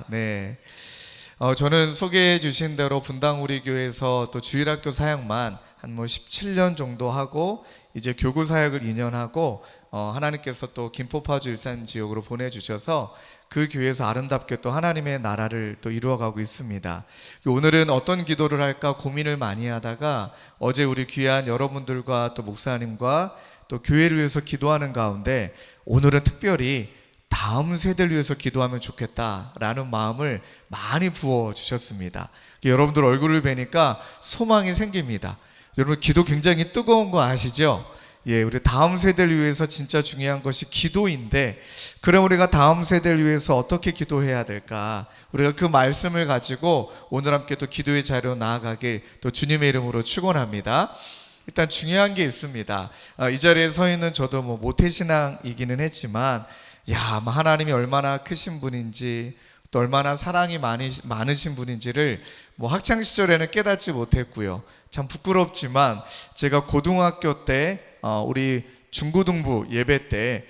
네. 저는 소개해 주신 대로 분당 우리 교회에서 또 주일학교 사역만 한 17년 정도 하고 이제 교구 사역을 2년 하고 하나님께서 또 김포파주 일산 지역으로 보내주셔서 그 교회에서 아름답게 또 하나님의 나라를 또 이루어가고 있습니다. 오늘은 어떤 기도를 할까 고민을 많이 하다가 어제 우리 귀한 여러분들과 또 목사님과 또 교회를 위해서 기도하는 가운데 오늘은 특별히 다음 세대를 위해서 기도하면 좋겠다라는 마음을 많이 부어주셨습니다. 여러분들 얼굴을 뵈니까 소망이 생깁니다. 여러분 기도 굉장히 뜨거운 거 아시죠? 우리 다음 세대를 위해서 진짜 중요한 것이 기도인데, 그럼 우리가 다음 세대를 위해서 어떻게 기도해야 될까? 우리가 그 말씀을 가지고 오늘 함께 또 기도의 자리로 나아가길 또 주님의 이름으로 축원합니다. 일단 중요한 게 있습니다. 이 자리에 서 있는 저도 모태신앙이기는 했지만 하나님이 얼마나 크신 분인지 또 얼마나 사랑이 많으신 분인지를 학창시절에는 깨닫지 못했고요. 참 부끄럽지만 제가 고등학교 때 우리 중고등부 예배 때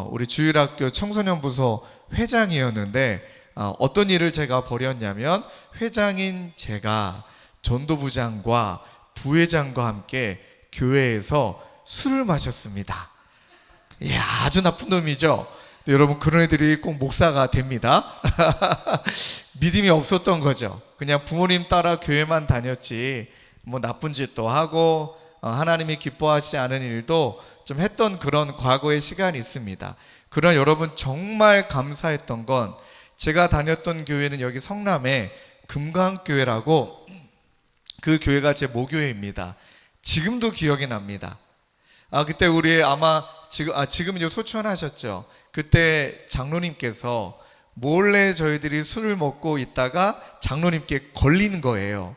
우리 주일학교 청소년부서 회장이었는데 어떤 일을 제가 벌였냐면 회장인 제가 전도부장과 부회장과 함께 교회에서 술을 마셨습니다. 아주 나쁜 놈이죠. 여러분 그런 애들이 꼭 목사가 됩니다. 믿음이 없었던 거죠. 그냥 부모님 따라 교회만 다녔지 나쁜 짓도 하고 하나님이 기뻐하시지 않은 일도 좀 했던 그런 과거의 시간이 있습니다. 그러나 여러분 정말 감사했던 건 제가 다녔던 교회는 여기 성남에 금강교회라고 그 교회가 제 모교회입니다. 지금도 기억이 납니다. 그때 우리 아마 지금 이제 소천하셨죠. 그때 장로님께서 몰래 저희들이 술을 먹고 있다가 장로님께 걸리는 거예요.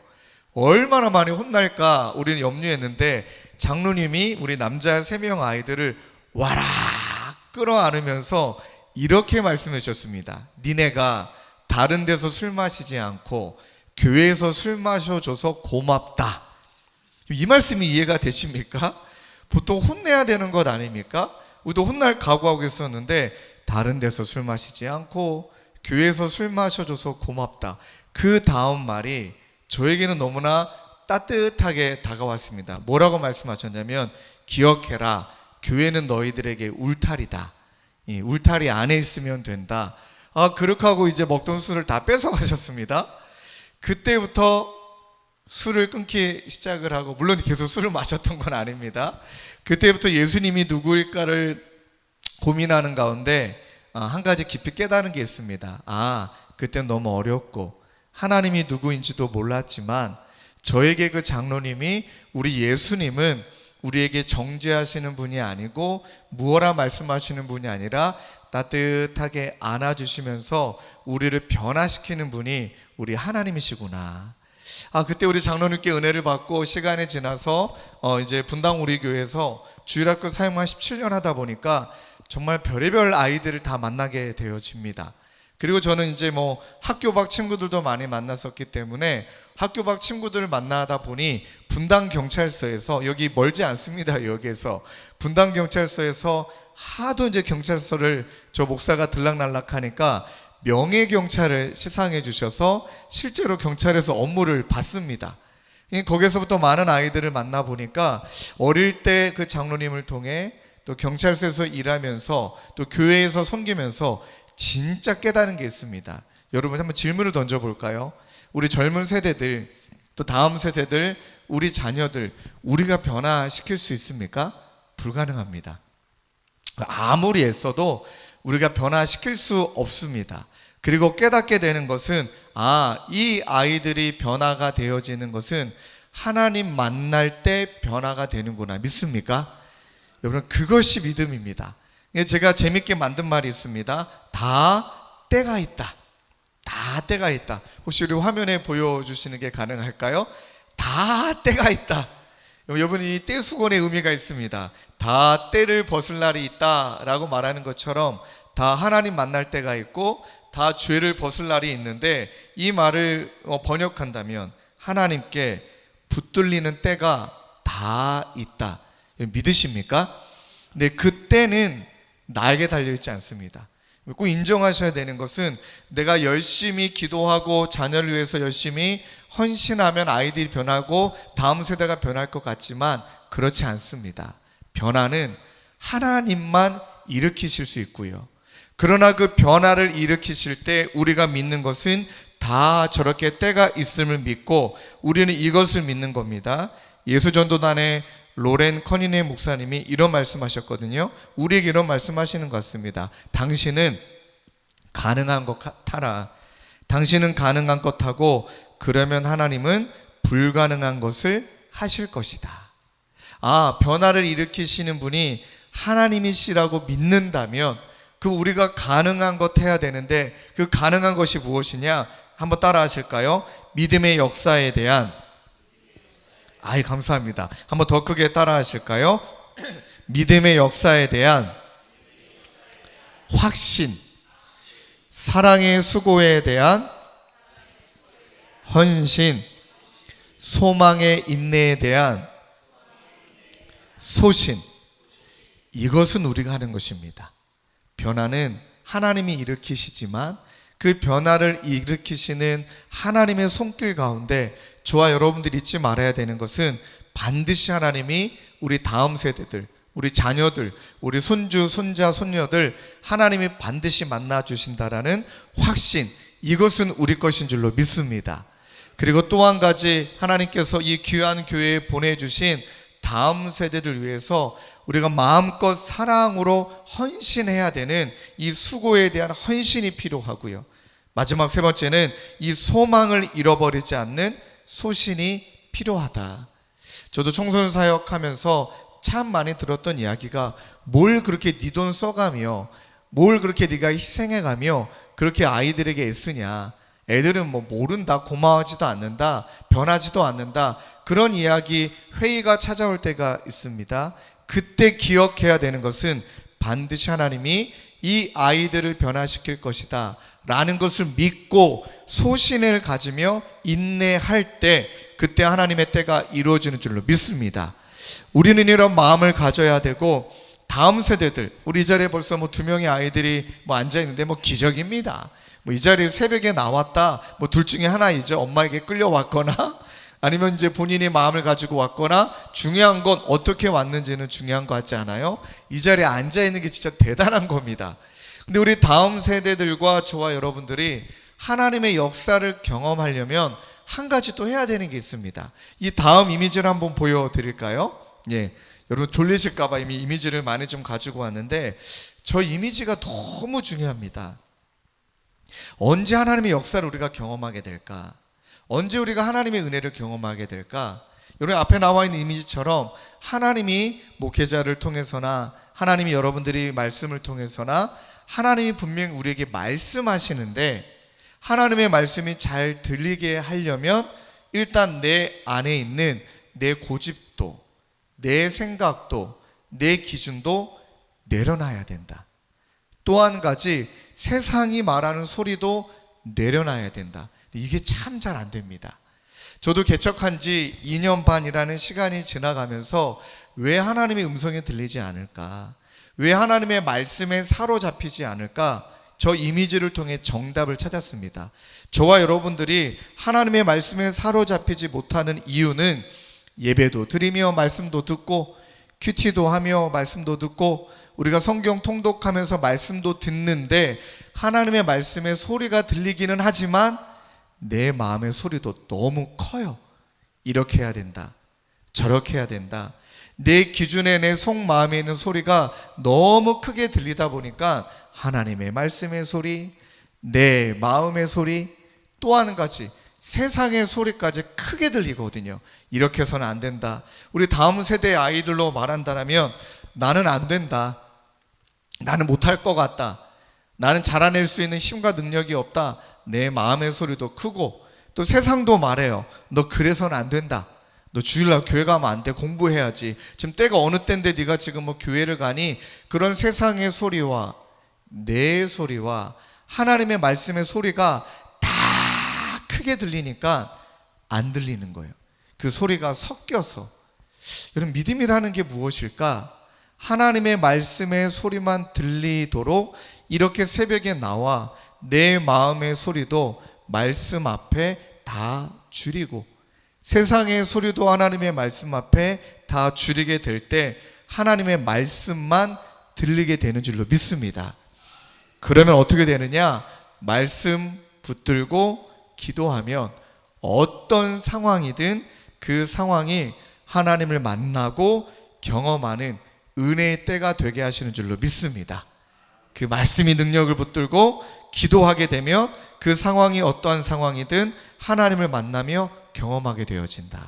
얼마나 많이 혼날까 우리는 염려했는데 장로님이 우리 남자 3명 아이들을 와라 끌어안으면서 이렇게 말씀해 주셨습니다. 니네가 다른 데서 술 마시지 않고 교회에서 술 마셔줘서 고맙다. 이 말씀이 이해가 되십니까? 보통 혼내야 되는 것 아닙니까? 우리도 혼날 각오하고 있었는데 다른 데서 술 마시지 않고 교회에서 술 마셔줘서 고맙다. 그 다음 말이 저에게는 너무나 따뜻하게 다가왔습니다. 뭐라고 말씀하셨냐면 기억해라, 교회는 너희들에게 울타리다. 울타리 안에 있으면 된다. 그렇게 하고 이제 먹던 술을 다 뺏어가셨습니다. 그때부터 술을 끊기 시작을 하고, 물론 계속 술을 마셨던 건 아닙니다. 그때부터 예수님이 누구일까를 고민하는 가운데 한 가지 깊이 깨달은 게 있습니다. 그때는 너무 어렸고 하나님이 누구인지도 몰랐지만 저에게 그 장로님이 우리 예수님은 우리에게 정죄하시는 분이 아니고 무엇라 말씀하시는 분이 아니라 따뜻하게 안아주시면서 우리를 변화시키는 분이 우리 하나님이시구나. 그때 우리 장로님께 은혜를 받고 시간이 지나서 이제 분당 우리 교회에서 주일학교 사역만 17년 하다 보니까 정말 별의별 아이들을 다 만나게 되어집니다. 그리고 저는 이제 학교 밖 친구들도 많이 만났었기 때문에 학교 밖 친구들을 만나다 보니 분당 경찰서에서, 여기 멀지 않습니다. 여기에서 분당 경찰서에서 하도 이제 경찰서를 저 목사가 들락날락하니까 명예경찰을 시상해 주셔서 실제로 경찰에서 업무를 받습니다. 거기서부터 많은 아이들을 만나보니까 어릴 때 그 장로님을 통해 또 경찰서에서 일하면서 또 교회에서 섬기면서 진짜 깨달은 게 있습니다. 여러분 한번 질문을 던져볼까요? 우리 젊은 세대들, 또 다음 세대들, 우리 자녀들 우리가 변화시킬 수 있습니까? 불가능합니다. 아무리 애써도 우리가 변화시킬 수 없습니다. 그리고 깨닫게 되는 것은 이 아이들이 변화가 되어지는 것은 하나님 만날 때 변화가 되는구나. 믿습니까? 여러분 그것이 믿음입니다. 제가 재밌게 만든 말이 있습니다. 다 때가 있다. 다 때가 있다. 혹시 우리 화면에 보여주시는 게 가능할까요? 다 때가 있다. 여러분 이 때수건의 의미가 있습니다. 다 때를 벗을 날이 있다 라고 말하는 것처럼 다 하나님 만날 때가 있고 다 죄를 벗을 날이 있는데, 이 말을 번역한다면 하나님께 붙들리는 때가 다 있다. 믿으십니까? 근데 그 때는 나에게 달려있지 않습니다. 꼭 인정하셔야 되는 것은 내가 열심히 기도하고 자녀를 위해서 열심히 헌신하면 아이들이 변하고 다음 세대가 변할 것 같지만 그렇지 않습니다. 변화는 하나님만 일으키실 수 있고요. 그러나 그 변화를 일으키실 때 우리가 믿는 것은 다 저렇게 때가 있음을 믿고 우리는 이것을 믿는 겁니다. 예수전도단의 로렌 커니네 목사님이 이런 말씀하셨거든요. 우리에게 이런 말씀하시는 것 같습니다. 당신은 가능한 것 하라. 당신은 가능한 것 하고 그러면 하나님은 불가능한 것을 하실 것이다. 변화를 일으키시는 분이 하나님이시라고 믿는다면 그 우리가 가능한 것 해야 되는데 그 가능한 것이 무엇이냐? 한번 따라 하실까요? 믿음의 역사에 대한 감사합니다. 한번 더 크게 따라 하실까요? 믿음의 역사에 대한 확신, 사랑의 수고에 대한 헌신, 소망의 인내에 대한 소신. 이것은 우리가 하는 것입니다. 변화는 하나님이 일으키시지만 그 변화를 일으키시는 하나님의 손길 가운데 저와 여러분들이 잊지 말아야 되는 것은 반드시 하나님이 우리 다음 세대들, 우리 자녀들, 우리 손주, 손자, 손녀들 하나님이 반드시 만나 주신다라는 확신, 이것은 우리 것인 줄로 믿습니다. 그리고 또 한 가지, 하나님께서 이 귀한 교회에 보내주신 다음 세대들 위해서 우리가 마음껏 사랑으로 헌신해야 되는 이 수고에 대한 헌신이 필요하고요. 마지막 세 번째는 이 소망을 잃어버리지 않는 소신이 필요하다. 저도 청소년 사역하면서 참 많이 들었던 이야기가 뭘 그렇게 네 돈 써가며 뭘 그렇게 네가 희생해가며 그렇게 아이들에게 애쓰냐. 애들은 모른다, 고마워하지도 않는다, 변하지도 않는다, 그런 이야기, 회의가 찾아올 때가 있습니다. 그때 기억해야 되는 것은 반드시 하나님이 이 아이들을 변화시킬 것이다 라는 것을 믿고 소신을 가지며 인내할 때 그때 하나님의 때가 이루어지는 줄로 믿습니다. 우리는 이런 마음을 가져야 되고 다음 세대들, 우리 이 자리에 벌써 2명의 아이들이 앉아있는데 기적입니다. 이 자리에 새벽에 나왔다, 둘 중에 하나이죠. 엄마에게 끌려왔거나 아니면 이제 본인이 마음을 가지고 왔거나, 중요한 건 어떻게 왔는지는 중요한 것 같지 않아요? 이 자리에 앉아있는 게 진짜 대단한 겁니다. 근데 우리 다음 세대들과 저와 여러분들이 하나님의 역사를 경험하려면 한 가지 또 해야 되는 게 있습니다. 이 다음 이미지를 한번 보여드릴까요? 여러분 졸리실까봐 이미 이미지를 많이 좀 가지고 왔는데 저 이미지가 너무 중요합니다. 언제 하나님의 역사를 우리가 경험하게 될까? 언제 우리가 하나님의 은혜를 경험하게 될까? 여러분 앞에 나와 있는 이미지처럼 하나님이 목회자를 통해서나 하나님이 여러분들이 말씀을 통해서나 하나님이 분명히 우리에게 말씀하시는데 하나님의 말씀이 잘 들리게 하려면 일단 내 안에 있는 내 고집도, 내 생각도, 내 기준도 내려놔야 된다. 또 한 가지, 세상이 말하는 소리도 내려놔야 된다. 이게 참 잘 안 됩니다. 저도 개척한 지 2년 반이라는 시간이 지나가면서 왜 하나님의 음성이 들리지 않을까? 왜 하나님의 말씀에 사로잡히지 않을까? 저 이미지를 통해 정답을 찾았습니다. 저와 여러분들이 하나님의 말씀에 사로잡히지 못하는 이유는 예배도 드리며 말씀도 듣고 큐티도 하며 말씀도 듣고 우리가 성경 통독하면서 말씀도 듣는데 하나님의 말씀의 소리가 들리기는 하지만 내 마음의 소리도 너무 커요. 이렇게 해야 된다, 저렇게 해야 된다. 내 기준에 내 속마음에 있는 소리가 너무 크게 들리다 보니까 하나님의 말씀의 소리, 내 마음의 소리, 또 한 가지 세상의 소리까지 크게 들리거든요. 이렇게 해서는 안 된다. 우리 다음 세대의 아이들로 말한다면 나는 안 된다, 나는 못할 것 같다, 나는 자라낼 수 있는 힘과 능력이 없다. 내 마음의 소리도 크고 또 세상도 말해요. 너 그래서는 안 된다, 너 주일날 교회 가면 안 돼, 공부해야지, 지금 때가 어느 때인데 네가 지금 교회를 가니. 그런 세상의 소리와 내 소리와 하나님의 말씀의 소리가 다 크게 들리니까 안 들리는 거예요. 그 소리가 섞여서. 여러분 믿음이라는 게 무엇일까? 하나님의 말씀의 소리만 들리도록 이렇게 새벽에 나와 내 마음의 소리도 말씀 앞에 다 줄이고 세상의 소리도 하나님의 말씀 앞에 다 줄이게 될 때 하나님의 말씀만 들리게 되는 줄로 믿습니다. 그러면 어떻게 되느냐? 말씀 붙들고 기도하면 어떤 상황이든 그 상황이 하나님을 만나고 경험하는 은혜의 때가 되게 하시는 줄로 믿습니다. 그 말씀이 능력을 붙들고 기도하게 되면 그 상황이 어떠한 상황이든 하나님을 만나며 경험하게 되어진다.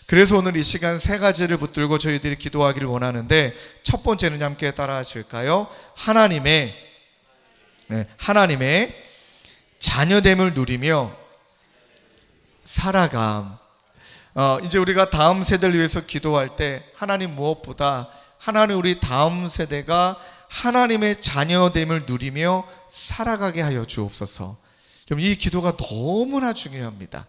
그래서 오늘 이 시간 세 가지를 붙들고 저희들이 기도하기를 원하는데, 첫 번째는 함께 따라 하실까요? 하나님의 자녀됨을 누리며 살아감. 이제 우리가 다음 세대를 위해서 기도할 때 하나님 무엇보다 하나님 우리 다음 세대가 하나님의 자녀됨을 누리며 살아가게 하여 주옵소서. 이 기도가 너무나 중요합니다.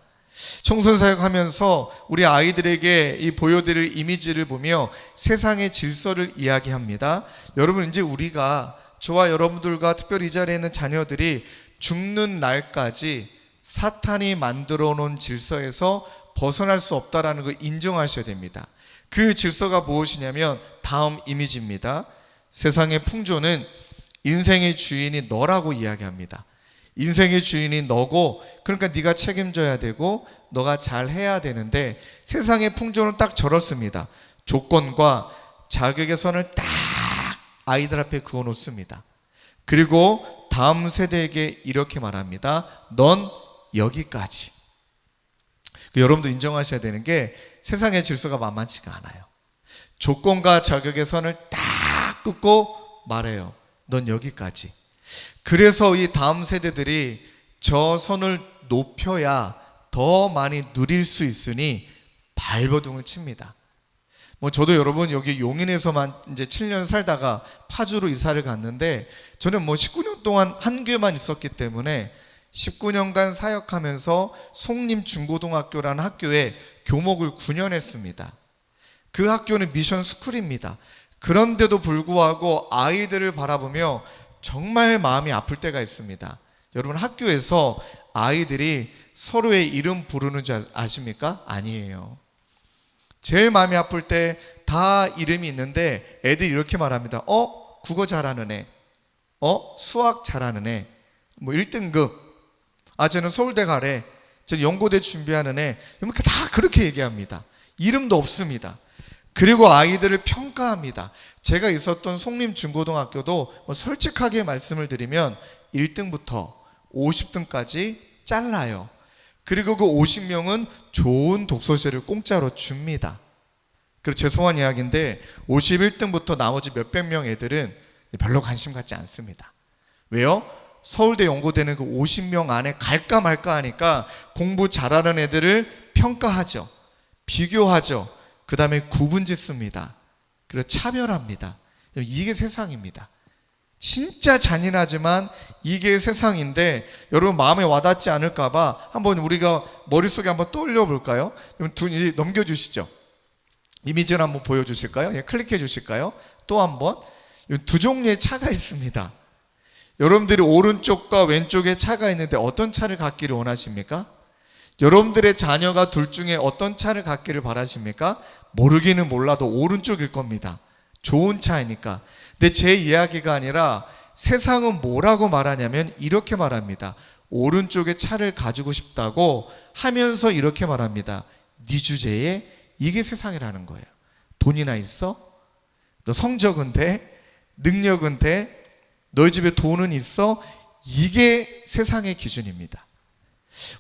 청소년 사역하면서 우리 아이들에게 이 보여드릴 이미지를 보며 세상의 질서를 이야기합니다. 여러분, 이제 우리가 저와 여러분들과 특별히 이 자리에 있는 자녀들이 죽는 날까지 사탄이 만들어 놓은 질서에서 벗어날 수 없다라는 걸 인정하셔야 됩니다. 그 질서가 무엇이냐면 다음 이미지입니다. 세상의 풍조는 인생의 주인이 너라고 이야기합니다. 인생의 주인이 너고, 그러니까 네가 책임져야 되고 너가 잘 해야 되는데, 세상의 풍조는 딱 저렇습니다. 조건과 자격의 선을 딱 아이들 앞에 그어 놓습니다. 그리고 다음 세대에게 이렇게 말합니다. 넌 여기까지. 여러분도 인정하셔야 되는 게 세상의 질서가 만만치가 않아요. 조건과 자격의 선을 딱 긋고 말해요. 넌 여기까지. 그래서 이 다음 세대들이 저 선을 높여야 더 많이 누릴 수 있으니 발버둥을 칩니다. 저도 여러분 여기 용인에서만 이제 7년 살다가 파주로 이사를 갔는데, 저는 19년 동안 한 교회만 있었기 때문에 19년간 사역하면서 송림중고등학교라는 학교에 교목을 9년 했습니다. 그 학교는 미션 스쿨입니다. 그런데도 불구하고 아이들을 바라보며 정말 마음이 아플 때가 있습니다. 여러분, 학교에서 아이들이 서로의 이름 부르는 줄 아십니까? 아니에요. 제일 마음이 아플 때 다 이름이 있는데 애들이 이렇게 말합니다. 국어 잘하는 애, 수학 잘하는 애, 1등급, 쟤는 서울대 가래, 쟤는 연고대 준비하는 애, 이렇게 다 그렇게 얘기합니다. 이름도 없습니다. 그리고 아이들을 평가합니다. 제가 있었던 송림중고등학교도 솔직하게 말씀을 드리면 1등부터 50등까지 잘라요. 그리고 그 50명은 좋은 독서실을 공짜로 줍니다. 그리고 죄송한 이야기인데 51등부터 나머지 몇백 명 애들은 별로 관심 갖지 않습니다. 왜요? 서울대 연고대는 그 50명 안에 갈까 말까 하니까 공부 잘하는 애들을 평가하죠. 비교하죠. 그 다음에 구분 짓습니다. 그리고 차별합니다. 이게 세상입니다. 진짜 잔인하지만 이게 세상인데, 여러분 마음에 와닿지 않을까봐 한번 우리가 머릿속에 한번 떠올려 볼까요? 넘겨주시죠. 이미지를 한번 보여주실까요? 클릭해 주실까요? 또 한번. 두 종류의 차가 있습니다. 여러분들이 오른쪽과 왼쪽에 차가 있는데 어떤 차를 갖기를 원하십니까? 여러분들의 자녀가 둘 중에 어떤 차를 갖기를 바라십니까? 모르기는 몰라도 오른쪽일 겁니다. 좋은 차이니까. 근데 제 이야기가 아니라 세상은 뭐라고 말하냐면 이렇게 말합니다. 오른쪽에 차를 가지고 싶다고 하면서 이렇게 말합니다. 네 주제에 이게 세상이라는 거예요. 돈이나 있어? 너 성적은 돼? 능력은 돼? 너희 집에 돈은 있어? 이게 세상의 기준입니다.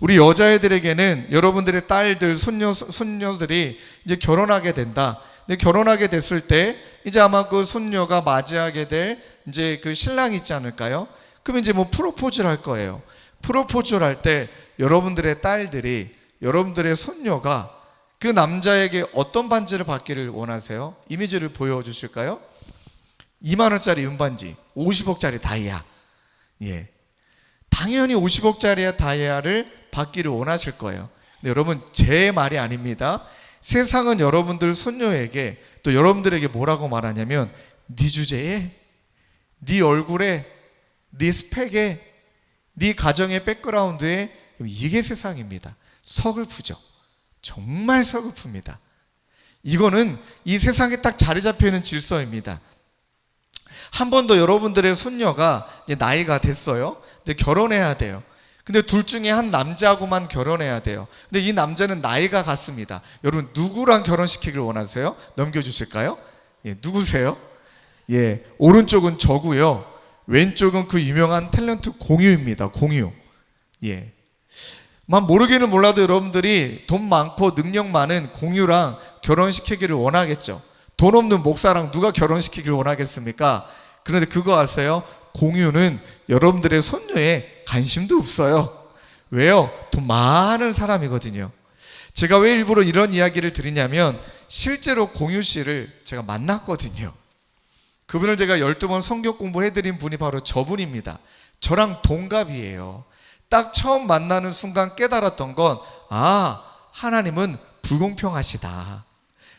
우리 여자애들에게는 여러분들의 딸들, 손녀들이 이제 결혼하게 된다. 근데 결혼하게 됐을 때 이제 아마 그 손녀가 맞이하게 될 이제 그 신랑이 있지 않을까요? 그럼 이제 프로포즈를 할 거예요. 프로포즈를 할 때 여러분들의 딸들이, 여러분들의 손녀가 그 남자에게 어떤 반지를 받기를 원하세요? 이미지를 보여주실까요? 2만 원짜리 은반지, 50억짜리 다이아. 예. 당연히 50억짜리 다이아를 받기를 원하실 거예요. 근데 여러분, 제 말이 아닙니다. 세상은 여러분들 손녀에게, 또 여러분들에게 뭐라고 말하냐면 네 주제에, 네 얼굴에, 네 스펙에, 네 가정의 백그라운드에, 이게 세상입니다. 서글프죠. 정말 서글픕니다. 이거는 이 세상에 딱 자리 잡혀 있는 질서입니다. 한 번 더 여러분들의 손녀가 이제 나이가 됐어요. 근데 결혼해야 돼요. 근데 둘 중에 한 남자하고만 결혼해야 돼요. 근데 이 남자는 나이가 같습니다. 여러분 누구랑 결혼시키길 원하세요? 넘겨주실까요? 예, 누구세요? 예, 오른쪽은 저고요. 왼쪽은 그 유명한 탤런트 공유입니다. 공유. 예. 만 모르기는 몰라도 여러분들이 돈 많고 능력 많은 공유랑 결혼시키기를 원하겠죠. 돈 없는 목사랑 누가 결혼시키길 원하겠습니까? 그런데 그거 아세요? 공유는 여러분들의 손녀에 관심도 없어요. 왜요? 돈 많은 사람이거든요. 제가 왜 일부러 이런 이야기를 드리냐면 실제로 공유 씨를 제가 만났거든요. 그분을 제가 12번 성경 공부를 해드린 분이 바로 저분입니다. 저랑 동갑이에요. 딱 처음 만나는 순간 깨달았던 건, 아, 하나님은 불공평하시다.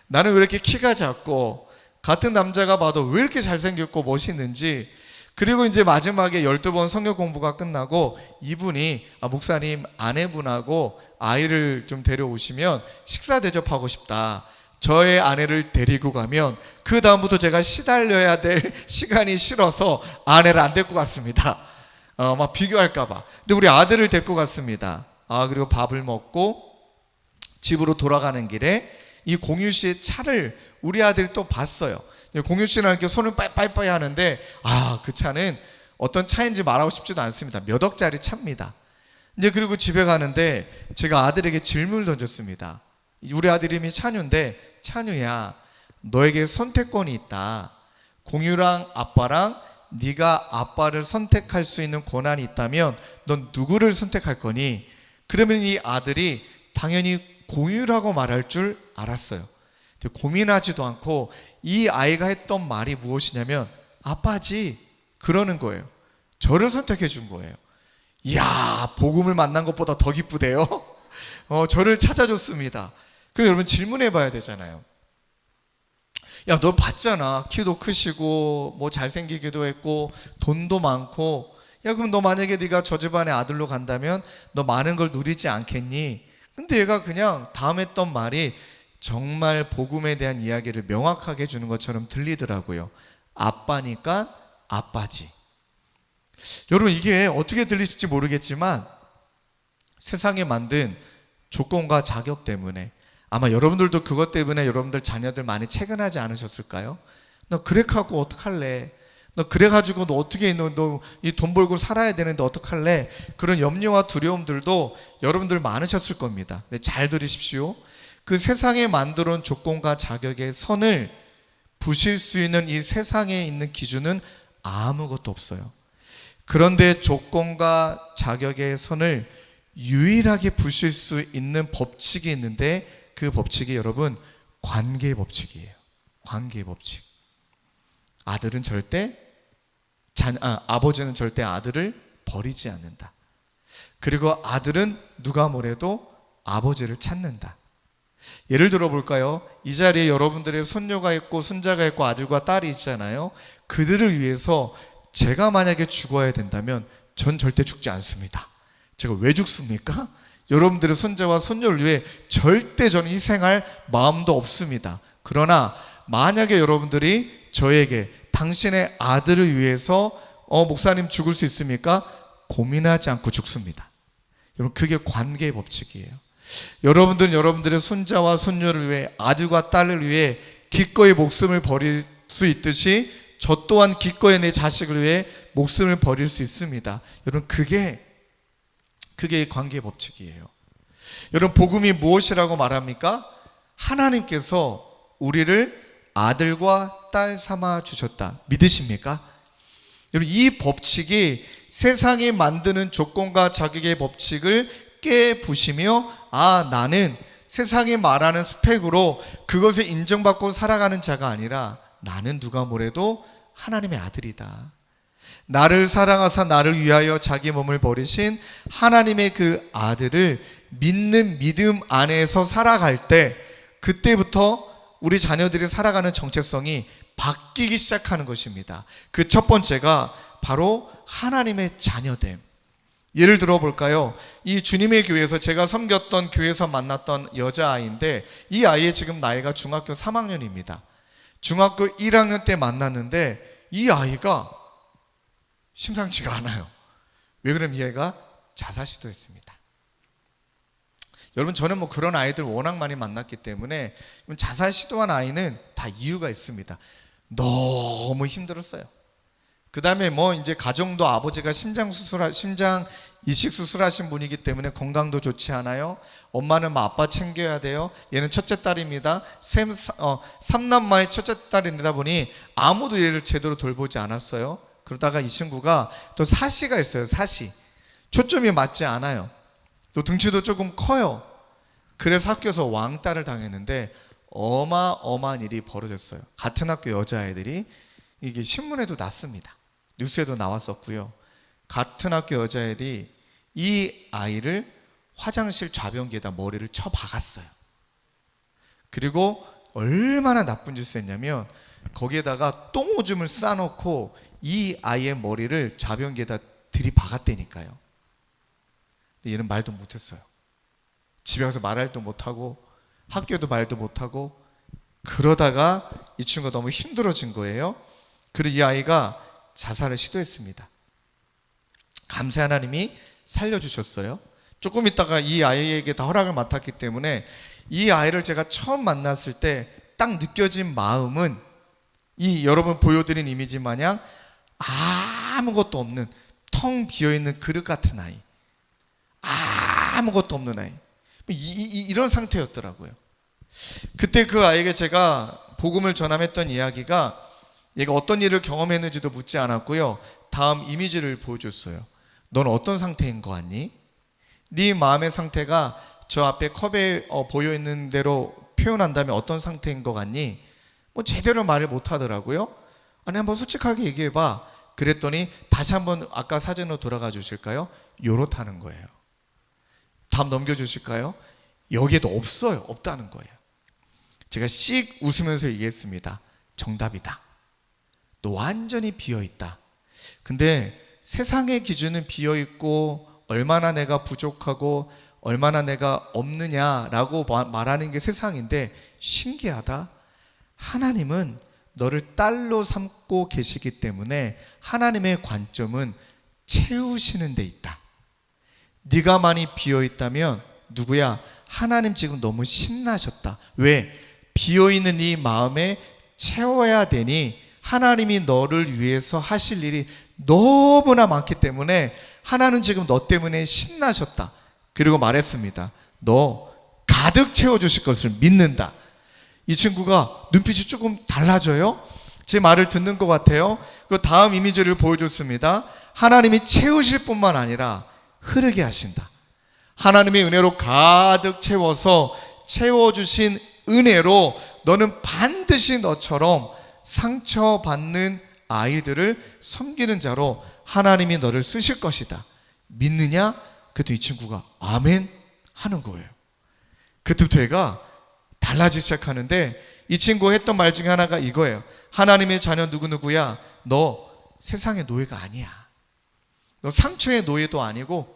나는 왜 이렇게 키가 작고 같은 남자가 봐도 왜 이렇게 잘생겼고 멋있는지. 그리고 이제 마지막에 12번 성경 공부가 끝나고 이분이, 목사님 아내분하고 아이를 좀 데려오시면 식사 대접하고 싶다. 저의 아내를 데리고 가면 그 다음부터 제가 시달려야 될 시간이 싫어서 아내를 안 데리고 갔습니다. 막 비교할까봐. 근데 우리 아들을 데리고 갔습니다. 그리고 밥을 먹고 집으로 돌아가는 길에 이 공유 씨의 차를 우리 아들이 또 봤어요. 공유 씨는 이렇게 손을 빠이빠이 하는데, 그 차는 어떤 차인지 말하고 싶지도 않습니다. 몇 억짜리 차입니다. 이제 그리고 집에 가는데 제가 아들에게 질문을 던졌습니다. 우리 아들 이름이 찬유인데, 찬유야, 너에게 선택권이 있다. 공유랑 아빠랑 네가 아빠를 선택할 수 있는 권한이 있다면 넌 누구를 선택할 거니? 그러면 이 아들이 당연히 공유라고 말할 줄 알았어요. 근데 고민하지도 않고 이 아이가 했던 말이 무엇이냐면, 아빠지, 그러는 거예요. 저를 선택해 준 거예요. 이야, 복음을 만난 것보다 더 기쁘대요. 저를 찾아줬습니다. 그럼 여러분 질문해 봐야 되잖아요. 야, 너 봤잖아. 키도 크시고 뭐 잘생기기도 했고 돈도 많고. 야, 그럼 너 만약에 네가 저 집안의 아들로 간다면 너 많은 걸 누리지 않겠니? 근데 얘가 그냥 다음 했던 말이 정말 복음에 대한 이야기를 명확하게 해주는 것처럼 들리더라고요. 아빠니까 아빠지. 여러분, 이게 어떻게 들리실지 모르겠지만 세상에 만든 조건과 자격 때문에, 아마 여러분들도 그것 때문에 여러분들 자녀들 많이 채근하지 않으셨을까요? 너 그래가지고 어떡할래? 너 그래가지고 너 어떻게 너 이 돈 벌고 살아야 되는데 어떡할래? 그런 염려와 두려움들도 여러분들 많으셨을 겁니다. 근데 잘 들으십시오. 그 세상에 만들어 온 조건과 자격의 선을 부실 수 있는 이 세상에 있는 기준은 아무것도 없어요. 그런데 조건과 자격의 선을 유일하게 부실 수 있는 법칙이 있는데, 그 법칙이 여러분 관계의 법칙이에요. 관계의 법칙. 아버지는 절대 아들을 버리지 않는다. 그리고 아들은 누가 뭐래도 아버지를 찾는다. 예를 들어 볼까요? 이 자리에 여러분들의 손녀가 있고 손자가 있고 아들과 딸이 있잖아요. 그들을 위해서 제가 만약에 죽어야 된다면 전 절대 죽지 않습니다. 제가 왜 죽습니까? 여러분들의 손자와 손녀를 위해 절대 저는 희생할 마음도 없습니다. 그러나 만약에 여러분들이 저에게 당신의 아들을 위해서 목사님 죽을 수 있습니까? 고민하지 않고 죽습니다. 여러분, 그게 관계의 법칙이에요. 여러분들은 여러분들의 손자와 손녀를 위해, 아들과 딸을 위해 기꺼이 목숨을 버릴 수 있듯이 저 또한 기꺼이 내 자식을 위해 목숨을 버릴 수 있습니다. 여러분, 그게 관계의 법칙이에요. 여러분, 복음이 무엇이라고 말합니까? 하나님께서 우리를 아들과 딸 삼아 주셨다. 믿으십니까? 여러분, 이 법칙이 세상이 만드는 조건과 자격의 법칙을 깨부시며, 나는 세상이 말하는 스펙으로 그것을 인정받고 살아가는 자가 아니라 나는 누가 뭐래도 하나님의 아들이다. 나를 사랑하사 나를 위하여 자기 몸을 버리신 하나님의 그 아들을 믿는 믿음 안에서 살아갈 때, 그때부터 우리 자녀들이 살아가는 정체성이 바뀌기 시작하는 것입니다. 그 첫 번째가 바로 하나님의 자녀됨. 예를 들어 볼까요? 이 주님의 교회에서 제가 섬겼던 교회에서 만났던 여자아이인데, 이 아이의 지금 나이가 중학교 3학년입니다. 중학교 1학년 때 만났는데 이 아이가 심상치가 않아요. 왜 그러면 이 아이가 자살 시도했습니다. 여러분, 저는 뭐 그런 아이들 워낙 많이 만났기 때문에 자살 시도한 아이는 다 이유가 있습니다. 너무 힘들었어요. 그 다음에 뭐 이제 가정도 아버지가 심장 이식 수술하신 분이기 때문에 건강도 좋지 않아요. 엄마는 뭐 아빠 챙겨야 돼요. 얘는 첫째 딸입니다. 삼남매의 첫째 딸이다 보니 아무도 얘를 제대로 돌보지 않았어요. 그러다가 이 친구가 또 사시가 있어요. 사시. 초점이 맞지 않아요. 또 등치도 조금 커요. 그래서 학교에서 왕따를 당했는데 어마어마한 일이 벌어졌어요. 같은 학교 여자애들이, 이게 신문에도 났습니다. 뉴스에도 나왔었고요. 같은 학교 여자애들이 이 아이를 화장실 좌변기에다 머리를 쳐 박았어요. 그리고 얼마나 나쁜 짓을 했냐면 거기에다가 똥오줌을 싸놓고 이 아이의 머리를 좌변기에다 들이박았다니까요. 근데 얘는 말도 못했어요. 집에 가서 말할도 못하고 학교도 말도 못하고, 그러다가 이 친구가 너무 힘들어진 거예요. 그리고 이 아이가 자살을 시도했습니다. 감사 하나님이 살려주셨어요. 조금 있다가 이 아이에게 다 허락을 맡았기 때문에 이 아이를 제가 처음 만났을 때 딱 느껴진 마음은 이 여러분 보여드린 이미지 마냥 아무것도 없는 텅 비어있는 그릇 같은 아이, 아무것도 없는 아이, 이런 상태였더라고요. 그때 그 아이에게 제가 복음을 전함했던 이야기가, 얘가 어떤 일을 경험했는지도 묻지 않았고요. 다음 이미지를 보여줬어요. 넌 어떤 상태인 거 같니? 네 마음의 상태가 저 앞에 컵에 보여있는 대로 표현한다면 어떤 상태인 거 같니? 뭐 제대로 말을 못하더라고요. 아니, 한번 솔직하게 얘기해봐. 그랬더니 다시 한번 아까 사진으로 돌아가 주실까요? 요렇다는 거예요. 다음 넘겨주실까요? 여기에도 없어요. 없다는 거예요. 제가 씩 웃으면서 얘기했습니다. 정답이다. 너 완전히 비어있다. 근데 세상의 기준은 비어있고 얼마나 내가 부족하고 얼마나 내가 없느냐라고 말하는 게 세상인데, 신기하다. 하나님은 너를 딸로 삼고 계시기 때문에 하나님의 관점은 채우시는 데 있다. 네가 많이 비어있다면 누구야? 하나님 지금 너무 신나셨다. 왜? 비어있는 이 마음에 채워야 되니 하나님이 너를 위해서 하실 일이 너무나 많기 때문에 하나님 지금 너 때문에 신나셨다. 그리고 말했습니다. 너 가득 채워주실 것을 믿는다. 이 친구가 눈빛이 조금 달라져요. 제 말을 듣는 것 같아요. 그 다음 이미지를 보여줬습니다. 하나님이 채우실 뿐만 아니라 흐르게 하신다. 하나님의 은혜로 가득 채워서 채워주신 은혜로 너는 반드시 너처럼 상처받는 아이들을 섬기는 자로 하나님이 너를 쓰실 것이다. 믿느냐? 그랬더니 이 친구가 아멘 하는 거예요. 그때부터 얘가 달라지기 시작하는데, 이 친구가 했던 말 중에 하나가 이거예요. 하나님의 자녀 누구누구야, 너 세상의 노예가 아니야. 너 상처의 노예도 아니고,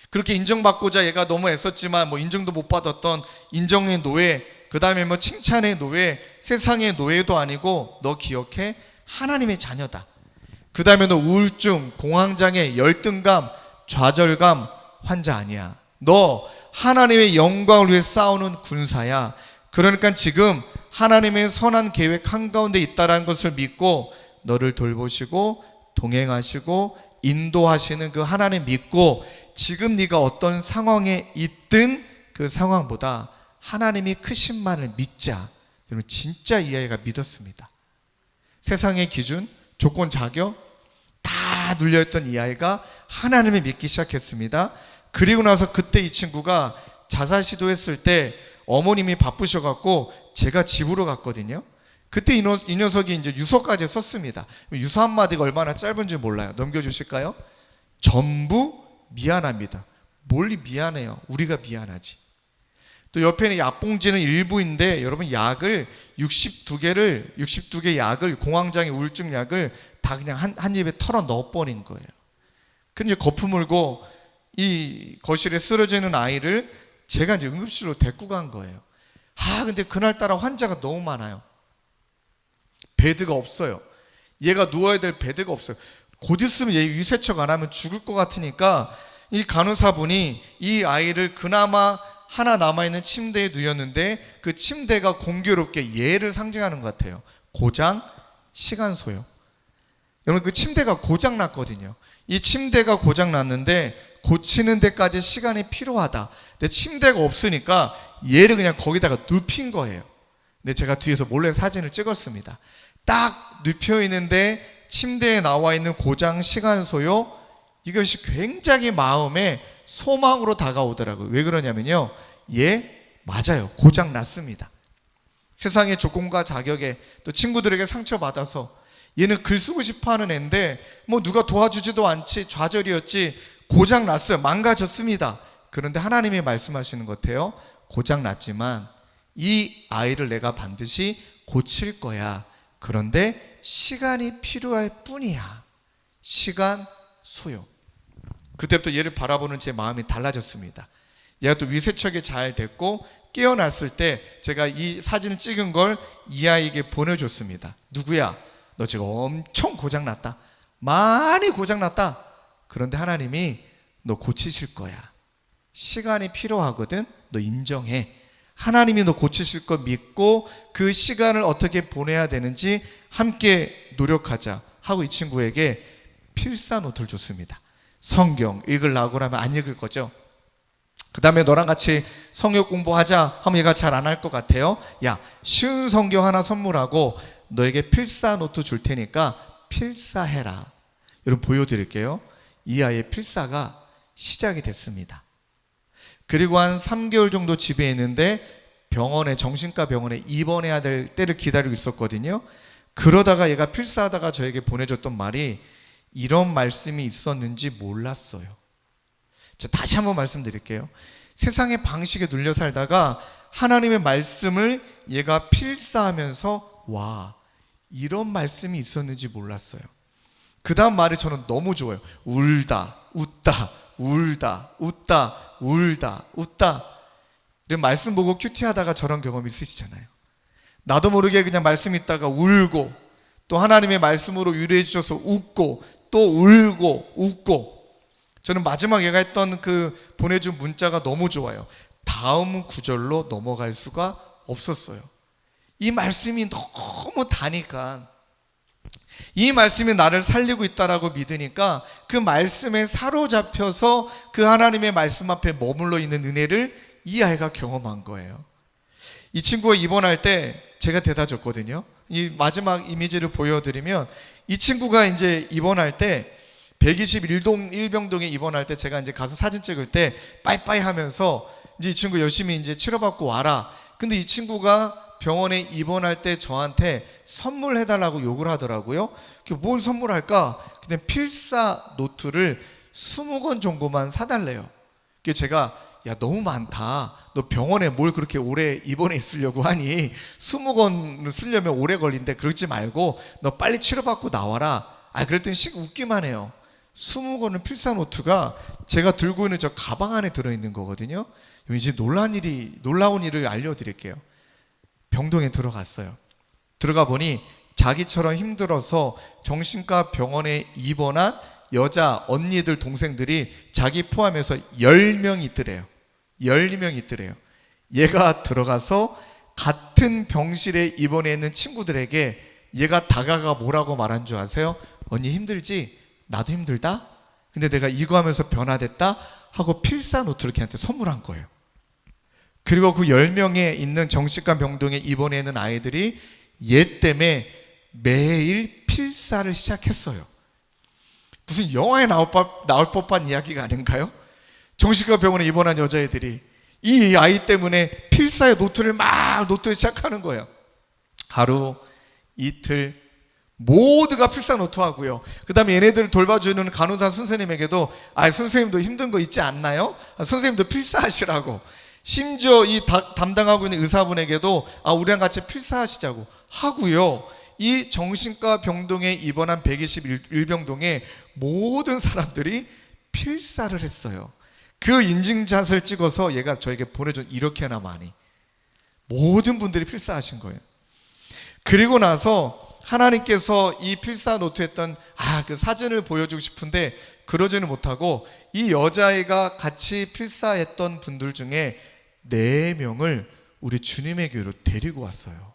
그렇게 인정받고자 얘가 너무 애썼지만 뭐 인정도 못 받았던 인정의 노예, 그 다음에 뭐 칭찬의 노예, 세상의 노예도 아니고 너 기억해? 하나님의 자녀다. 그 다음에 너 우울증, 공황장애, 열등감, 좌절감 환자 아니야. 너 하나님의 영광을 위해 싸우는 군사야. 그러니까 지금 하나님의 선한 계획 한가운데 있다는 것을 믿고 너를 돌보시고 동행하시고 인도하시는 그 하나님 믿고, 지금 네가 어떤 상황에 있든 그 상황보다 하나님이 크신만을 믿자. 여러분, 진짜 이 아이가 믿었습니다. 세상의 기준, 조건, 자격 다 눌려있던 이 아이가 하나님을 믿기 시작했습니다. 그리고 나서 그때 이 친구가 자살 시도했을 때 어머님이 바쁘셔갖고 제가 집으로 갔거든요. 그때 이 녀석이 이제 유서까지 썼습니다. 유서 한마디가 얼마나 짧은지 몰라요. 넘겨주실까요? 전부 미안합니다. 뭘 미안해요. 우리가 미안하지. 또 옆에는 약봉지는 일부인데 여러분 약을 62개 약을 공황장애 우울증 약을 다 그냥 한 입에 털어 넣어버린 거예요. 그럼 이제 거품 물고 이 거실에 쓰러지는 아이를 제가 이제 응급실로 데리고 간 거예요. 근데 그날따라 환자가 너무 많아요. 베드가 없어요. 얘가 누워야 될 베드가 없어요. 곧 있으면 얘 위세척 안 하면 죽을 것 같으니까 이 간호사분이 이 아이를 그나마 하나 남아있는 침대에 누웠는데 그 침대가 공교롭게 얘를 상징하는 것 같아요. 고장, 시간 소요. 여러분 그 침대가 고장 났거든요. 이 침대가 고장 났는데 고치는 데까지 시간이 필요하다. 근데 침대가 없으니까 얘를 그냥 거기다가 눕힌 거예요. 근데 제가 뒤에서 몰래 사진을 찍었습니다. 딱 눕혀 있는데 침대에 나와 있는 고장, 시간 소요, 이것이 굉장히 마음에 소망으로 다가오더라고요. 왜 그러냐면요, 맞아요, 고장 났습니다. 세상의 조건과 자격에 또 친구들에게 상처받아서 얘는 글 쓰고 싶어하는 애인데 뭐 누가 도와주지도 않지, 좌절이었지, 고장 났어요, 망가졌습니다. 그런데 하나님이 말씀하시는 것 같아요. 고장 났지만 이 아이를 내가 반드시 고칠 거야. 그런데 시간이 필요할 뿐이야. 시간 소요. 그때부터 얘를 바라보는 제 마음이 달라졌습니다. 얘가 또 위세척이 잘 됐고 깨어났을 때 제가 이 사진을 찍은 걸 이 아이에게 보내줬습니다. 누구야? 너 지금 엄청 고장났다. 많이 고장났다. 그런데 하나님이 너 고치실 거야. 시간이 필요하거든. 너 인정해. 하나님이 너 고치실 거 믿고 그 시간을 어떻게 보내야 되는지 함께 노력하자 하고 이 친구에게 필사 노트를 줬습니다. 성경 읽으려고 하면 안 읽을 거죠. 그 다음에 너랑 같이 성경 공부하자 하면 얘가 잘 안 할 것 같아요. 야, 쉬운 성경 하나 선물하고 너에게 필사 노트 줄 테니까 필사해라. 여러분 보여드릴게요. 이 아이의 필사가 시작이 됐습니다. 그리고 한 3개월 정도 집에 있는데 정신과 병원에 입원해야 될 때를 기다리고 있었거든요. 그러다가 얘가 필사하다가 저에게 보내줬던 말이 이런 말씀이 있었는지 몰랐어요. 자, 다시 한번 말씀드릴게요. 세상의 방식에 눌려 살다가 하나님의 말씀을 얘가 필사하면서 와, 이런 말씀이 있었는지 몰랐어요. 그 다음 말이 저는 너무 좋아요. 울다, 웃다, 울다, 웃다, 울다, 웃다. 이런 말씀 보고 큐티하다가 저런 경험 있으시잖아요. 나도 모르게 그냥 말씀 있다가 울고 또 하나님의 말씀으로 위로해 주셔서 웃고 또 울고 웃고. 저는 마지막 얘가 했던 그 보내준 문자가 너무 좋아요. 다음 구절로 넘어갈 수가 없었어요. 이 말씀이 너무 다니까, 이 말씀이 나를 살리고 있다라고 믿으니까 그 말씀에 사로잡혀서 그 하나님의 말씀 앞에 머물러 있는 은혜를 이 아이가 경험한 거예요. 이 친구가 입원할 때 제가 대다 줬거든요. 이 마지막 이미지를 보여드리면 이 친구가 이제 입원할 때 121동 1병동에 입원할 때 제가 이제 가서 사진 찍을 때 빠이빠이 하면서 이제 이 친구 열심히 이제 치료받고 와라. 근데 이 친구가 병원에 입원할 때 저한테 선물해달라고 욕을 하더라고요. 뭔 선물할까? 그냥 필사 노트를 20권 정도만 사달래요. 제가 야, 너무 많다. 너 병원에 뭘 그렇게 오래 입원해 있으려고 하니 20권을 쓰려면 오래 걸린대. 그러지 말고 너 빨리 치료받고 나와라. 그랬더니 웃기만 해요. 20권은 필사 노트가 제가 들고 있는 저 가방 안에 들어있는 거거든요. 이제 놀라운 일을 알려드릴게요. 병동에 들어갔어요. 들어가 보니 자기처럼 힘들어서 정신과 병원에 입원한 여자 언니들 동생들이 자기 포함해서 10명 있더래요. 10명 있더래요. 얘가 들어가서 같은 병실에 입원해 있는 친구들에게 얘가 다가가 뭐라고 말한 줄 아세요? 언니 힘들지? 나도 힘들다? 근데 내가 이거 하면서 변화됐다? 하고 필사 노트를 걔한테 선물한 거예요. 그리고 그 10명에 있는 정신과 병동에 입원해 있는 아이들이 얘 때문에 매일 필사를 시작했어요. 무슨 영화에 나올 법한 이야기가 아닌가요? 정신과 병원에 입원한 여자애들이 이 아이 때문에 필사의 노트를 시작하는 거예요. 하루, 이틀, 모두가 필사 노트 하고요. 그 다음에 얘네들을 돌봐주는 간호사 선생님에게도 선생님도 힘든 거 있지 않나요? 선생님도 필사하시라고. 심지어 이 담당하고 있는 의사분에게도 우리랑 같이 필사하시자고 하고요. 이 정신과 병동에 입원한 121병동에 모든 사람들이 필사를 했어요. 그 인증샷을 찍어서 얘가 저에게 보내준, 이렇게나 많이 모든 분들이 필사하신 거예요. 그리고 나서 하나님께서 이 필사 노트했던 그 사진을 보여주고 싶은데 그러지는 못하고, 이 여자아이가 같이 필사했던 분들 중에 4명을 우리 주님의 교회로 데리고 왔어요.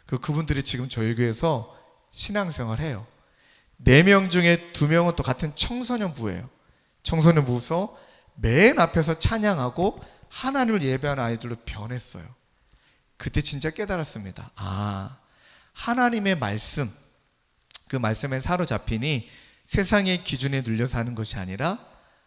그분들이 지금 저희 교회에서 신앙생활 해요. 4명 중에 2명은 또 같은 청소년부예요. 청소년부에서 맨 앞에서 찬양하고 하나님을 예배하는 아이들로 변했어요. 그때 진짜 깨달았습니다. 하나님의 말씀, 그 말씀에 사로잡히니 세상의 기준에 눌려 사는 것이 아니라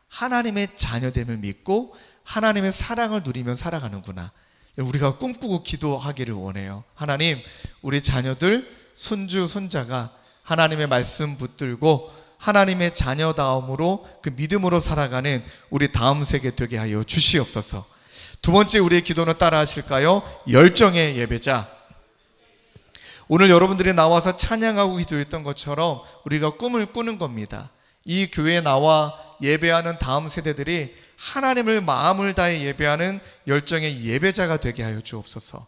하나님의 자녀됨을 믿고 하나님의 사랑을 누리며 살아가는구나. 우리가 꿈꾸고 기도하기를 원해요. 하나님, 우리 자녀들, 손주, 손자가 하나님의 말씀 붙들고 하나님의 자녀다움으로 그 믿음으로 살아가는 우리 다음 세대 되게 하여 주시옵소서. 두 번째 우리의 기도는 따라 하실까요? 열정의 예배자. 오늘 여러분들이 나와서 찬양하고 기도했던 것처럼 우리가 꿈을 꾸는 겁니다. 이 교회에 나와 예배하는 다음 세대들이 하나님을 마음을 다해 예배하는 열정의 예배자가 되게 하여 주옵소서.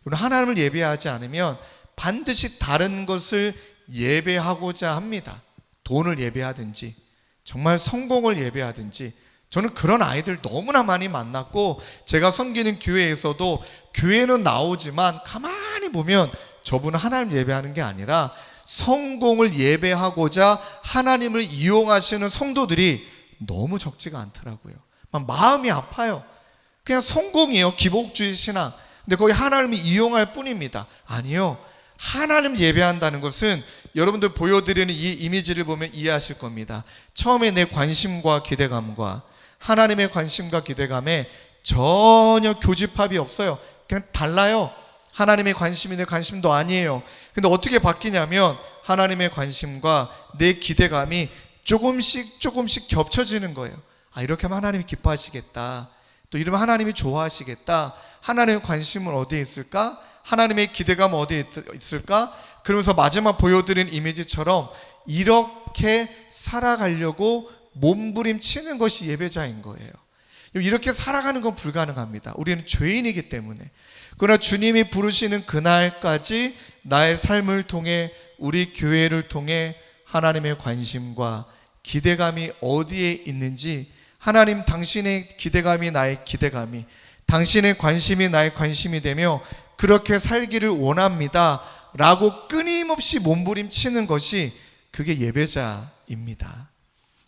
하나님을 예배하지 않으면 반드시 다른 것을 예배하고자 합니다. 돈을 예배하든지 정말 성공을 예배하든지. 저는 그런 아이들 너무나 많이 만났고, 제가 섬기는 교회에서도 교회는 나오지만 가만히 보면 저분은 하나님 예배하는 게 아니라 성공을 예배하고자 하나님을 이용하시는 성도들이 너무 적지가 않더라고요. 마음이 아파요. 그냥 성공이에요. 기복주의 신앙. 근데 거기 하나님을 이용할 뿐입니다. 아니요. 하나님 예배한다는 것은 여러분들 보여드리는 이 이미지를 보면 이해하실 겁니다. 처음에 내 관심과 기대감과 하나님의 관심과 기대감에 전혀 교집합이 없어요. 그냥 달라요. 하나님의 관심이 내 관심도 아니에요. 근데 어떻게 바뀌냐면 하나님의 관심과 내 기대감이 조금씩 겹쳐지는 거예요. 이렇게 하면 하나님이 기뻐하시겠다. 또 이러면 하나님이 좋아하시겠다. 하나님의 관심은 어디에 있을까? 하나님의 기대감은 어디에 있을까? 그러면서 마지막 보여드린 이미지처럼 이렇게 살아가려고 몸부림치는 것이 예배자인 거예요. 이렇게 살아가는 건 불가능합니다. 우리는 죄인이기 때문에. 그러나 주님이 부르시는 그날까지 나의 삶을 통해, 우리 교회를 통해 하나님의 관심과 기대감이 어디에 있는지, 하나님 당신의 기대감이 나의 기대감이, 당신의 관심이 나의 관심이 되며 그렇게 살기를 원합니다 라고 끊임없이 몸부림치는 것이, 그게 예배자입니다.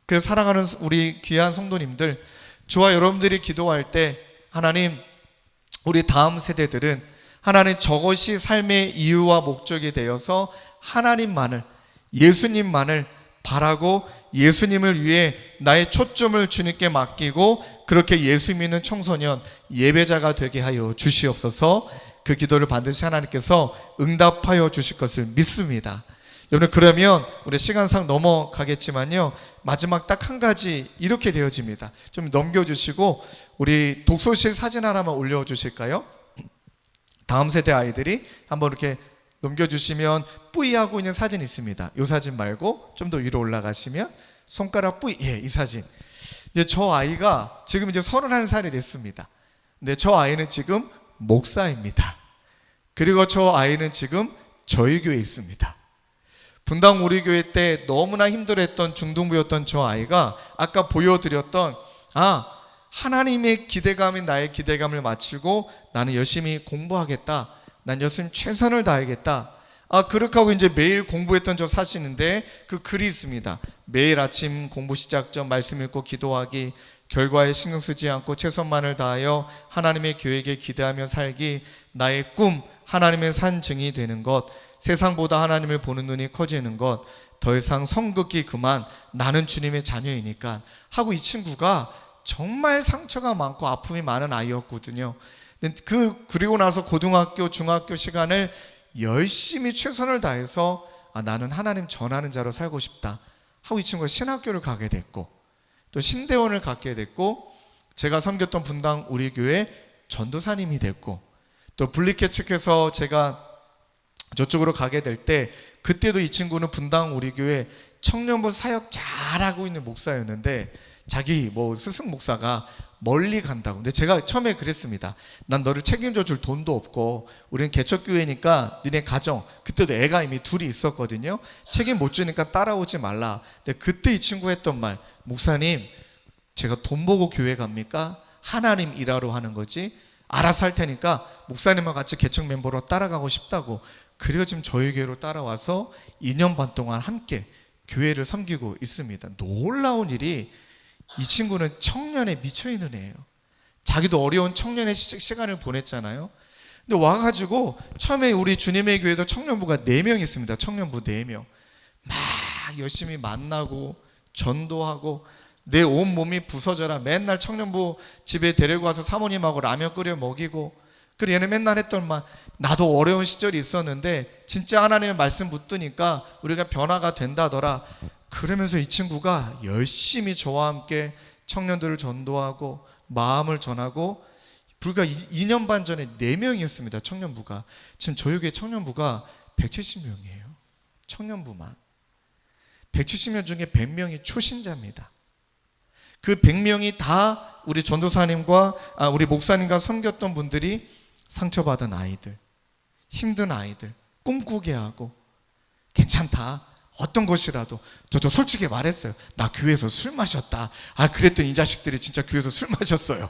그래서 사랑하는 우리 귀한 성도님들, 저와 여러분들이 기도할 때 하나님, 우리 다음 세대들은 하나님 저것이 삶의 이유와 목적이 되어서 하나님만을, 예수님만을 바라고 예수님을 위해 나의 초점을 주님께 맡기고 그렇게 예수 믿는 청소년, 예배자가 되게 하여 주시옵소서. 그 기도를 반드시 하나님께서 응답하여 주실 것을 믿습니다. 여러분, 그러면 우리 시간상 넘어가겠지만요, 마지막 딱 한 가지 이렇게 되어집니다. 좀 넘겨주시고 우리 독서실 사진 하나만 올려주실까요? 다음 세대 아이들이 한번 이렇게 넘겨주시면 뿌이하고 있는 사진 있습니다. 이 사진 말고 좀 더 위로 올라가시면 손가락 뿌이, 이 사진. 이제 저 아이가 지금 이제 31살이 됐습니다. 근데 저 아이는 지금 목사입니다. 그리고 저 아이는 지금 저희 교회에 있습니다. 분당 우리 교회 때 너무나 힘들었던 중등부였던 저 아이가 아까 보여드렸던 하나님의 기대감이 나의 기대감을 맞추고 나는 열심히 공부하겠다. 난 열심히 최선을 다하겠다. 그렇게 하고 이제 매일 공부했던 저 사진인데 그 글이 있습니다. 매일 아침 공부 시작 전 말씀 읽고 기도하기, 결과에 신경 쓰지 않고 최선만을 다하여 하나님의 교회에 기대하며 살기, 나의 꿈 하나님의 산 증이 되는 것, 세상보다 하나님을 보는 눈이 커지는 것, 더 이상 성극기 그만, 나는 주님의 자녀이니까 하고, 이 친구가 정말 상처가 많고 아픔이 많은 아이였거든요. 그리고 나서 고등학교, 중학교 시간을 열심히 최선을 다해서 나는 하나님 전하는 자로 살고 싶다 하고 이 친구가 신학교를 가게 됐고 또 신대원을 갖게 됐고, 제가 섬겼던 분당 우리 교회 전도사님이 됐고, 또 분리개척해서 제가 저쪽으로 가게 될 때 그때도 이 친구는 분당 우리 교회 청년부 사역 잘하고 있는 목사였는데 자기 스승 목사가 멀리 간다고. 근데 제가 처음에 그랬습니다. 난 너를 책임져 줄 돈도 없고 우리는 개척교회니까 니네 가정, 그때도 애가 이미 둘이 있었거든요. 책임 못 주니까 따라오지 말라. 근데 그때 이 친구가 했던 말, 목사님 제가 돈 보고 교회 갑니까? 하나님 일하러 하는 거지. 알아서 할 테니까 목사님과 같이 개척 멤버로 따라가고 싶다고. 그래서 지금 저희 교회로 따라와서 2년 반 동안 함께 교회를 섬기고 있습니다. 놀라운 일이, 이 친구는 청년에 미쳐있는 애예요. 자기도 어려운 청년의 시간을 보냈잖아요. 근데 와가지고 처음에 우리 주님의 교회도 청년부가 4명 있습니다. 청년부 4명 막 열심히 만나고 전도하고 내 온몸이 부서져라. 맨날 청년부 집에 데리고 와서 사모님하고 라면 끓여 먹이고. 그리고 얘는 맨날 했던 말, 나도 어려운 시절이 있었는데 진짜 하나님의 말씀 붙드니까 우리가 변화가 된다더라. 그러면서 이 친구가 열심히 저와 함께 청년들을 전도하고 마음을 전하고, 불과 2년 반 전에 4명이었습니다. 청년부가. 지금 저희 교회 청년부가 170명이에요. 청년부만 170명 중에 100명이 초신자입니다. 그 100명이 다 우리 전도사님과 우리 목사님과 섬겼던 분들이 상처받은 아이들, 힘든 아이들 꿈꾸게 하고, 괜찮다, 어떤 것이라도. 저도 솔직히 말했어요. 나 교회에서 술 마셨다. 그랬더니 이 자식들이 진짜 교회에서 술 마셨어요.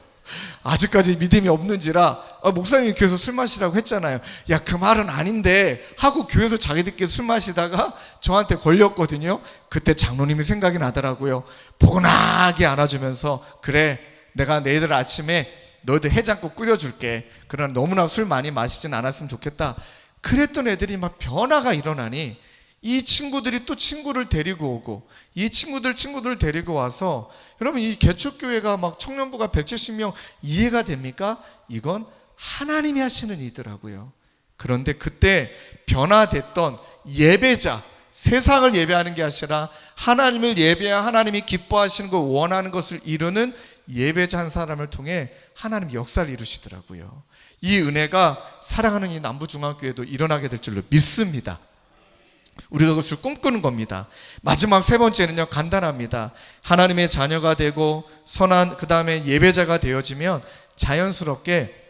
아직까지 믿음이 없는지라, 목사님이 교회에서 술 마시라고 했잖아요. 야, 그 말은 아닌데 하고 교회에서 자기들끼리 술 마시다가 저한테 걸렸거든요. 그때 장로님이 생각이 나더라고요. 포근하게 안아주면서, 그래, 내가 내일 아침에 너희들 해장국 끓여줄게. 그러나 너무나 술 많이 마시진 않았으면 좋겠다. 그랬던 애들이 막 변화가 일어나니 이 친구들이 또 친구를 데리고 오고, 이 친구들 데리고 와서, 여러분 이 개척교회가 막 청년부가 170명 이해가 됩니까? 이건 하나님이 하시는 일이더라고요. 그런데 그때 변화됐던 예배자, 세상을 예배하는 게 아니라 하나님을 예배해야 하나님이 기뻐하시는 걸 원하는 것을 이루는 예배자 한 사람을 통해 하나님 역사를 이루시더라고요. 이 은혜가 사랑하는 이 남부중앙교회도 일어나게 될 줄로 믿습니다. 우리가 그것을 꿈꾸는 겁니다. 마지막 3번째는요, 간단합니다. 하나님의 자녀가 되고 선한, 그 다음에 예배자가 되어지면 자연스럽게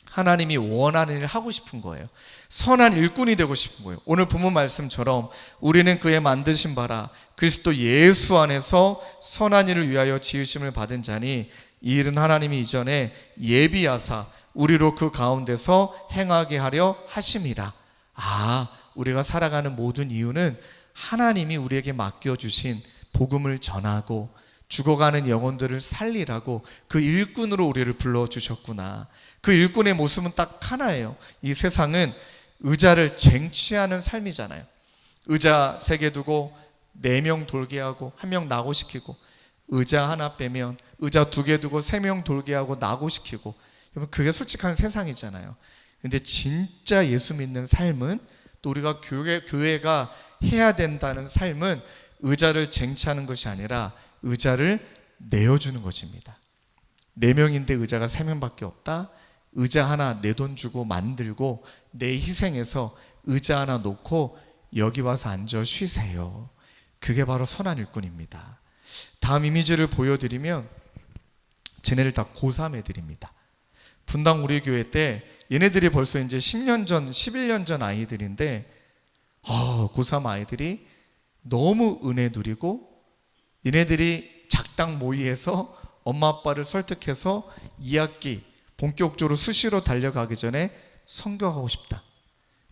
하나님이 원하는 일을 하고 싶은 거예요. 선한 일꾼이 되고 싶은 거예요. 오늘 본문 말씀처럼 우리는 그의 만드신 바라 그리스도 예수 안에서 선한 일을 위하여 지으심을 받은 자니, 이 일은 하나님이 이전에 예비하사 우리로 그 가운데서 행하게 하려 하심이라. 우리가 살아가는 모든 이유는 하나님이 우리에게 맡겨주신 복음을 전하고 죽어가는 영혼들을 살리라고 그 일꾼으로 우리를 불러주셨구나. 그 일꾼의 모습은 딱 하나예요. 이 세상은 의자를 쟁취하는 삶이잖아요. 의자 3개 두고 4명 돌게 하고 1명 낙오시키고, 의자 하나 빼면 의자 2개 두고 3명 돌게 하고 낙오시키고. 여러분 그게 솔직한 세상이잖아요. 근데 진짜 예수 믿는 삶은, 또 우리가 교회가 해야 된다는 삶은 의자를 쟁취하는 것이 아니라 의자를 내어주는 것입니다. 4명인데 의자가 3명밖에 없다? 의자 하나 내 돈 주고 만들고 내 희생해서 의자 하나 놓고 여기 와서 앉아 쉬세요. 그게 바로 선한 일꾼입니다. 다음 이미지를 보여드리면 쟤네들 다 고3 애들입니다. 분당 우리 교회 때 얘네들이 벌써 이제 10년 전, 11년 전 아이들인데, 고3 아이들이 너무 은혜 누리고, 얘네들이 작당 모의해서 엄마 아빠를 설득해서 2학기 본격적으로 수시로 달려가기 전에 선교하고 싶다.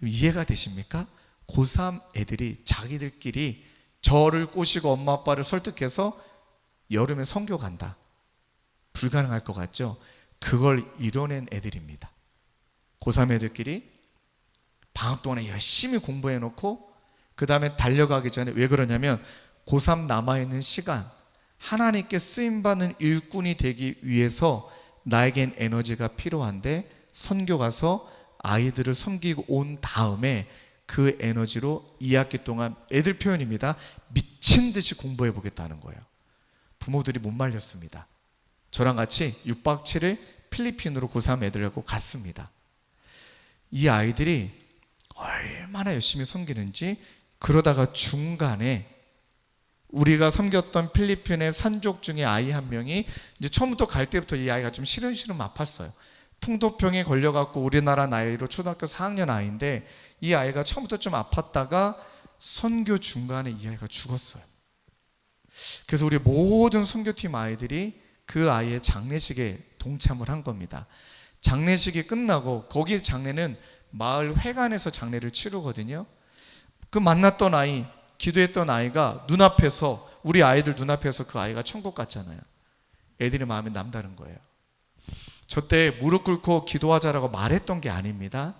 이해가 되십니까? 고3 애들이 자기들끼리 저를 꼬시고 엄마 아빠를 설득해서 여름에 선교 간다. 불가능할 것 같죠? 그걸 이뤄낸 애들입니다. 고3 애들끼리 방학 동안에 열심히 공부해놓고 그 다음에 달려가기 전에, 왜 그러냐면 고3 남아있는 시간, 하나님께 쓰임받는 일꾼이 되기 위해서 나에겐 에너지가 필요한데 선교 가서 아이들을 섬기고 온 다음에 그 에너지로 2학기 동안, 애들 표현입니다, 미친 듯이 공부해 보겠다는 거예요. 부모들이 못 말렸습니다. 저랑 같이 6박 7일 필리핀으로 고3 애들하고 갔습니다. 이 아이들이 얼마나 열심히 섬기는지, 그러다가 중간에 우리가 섬겼던 필리핀의 산족 중에 아이 한 명이 이제 처음부터 갈 때부터 이 아이가 좀 시름시름 아팠어요. 풍토병에 걸려갖고 우리나라 나이로 초등학교 4학년 아이인데 이 아이가 처음부터 좀 아팠다가 선교 중간에 이 아이가 죽었어요. 그래서 우리 모든 선교팀 아이들이 그 아이의 장례식에 동참을 한 겁니다. 장례식이 끝나고, 거기 장례는 마을 회관에서 장례를 치르거든요. 그 만났던 아이, 기도했던 아이가 눈앞에서, 우리 아이들 눈앞에서 그 아이가 천국 갔잖아요. 애들이 마음이 남다른 거예요. 저 때 무릎 꿇고 기도하자라고 말했던 게 아닙니다.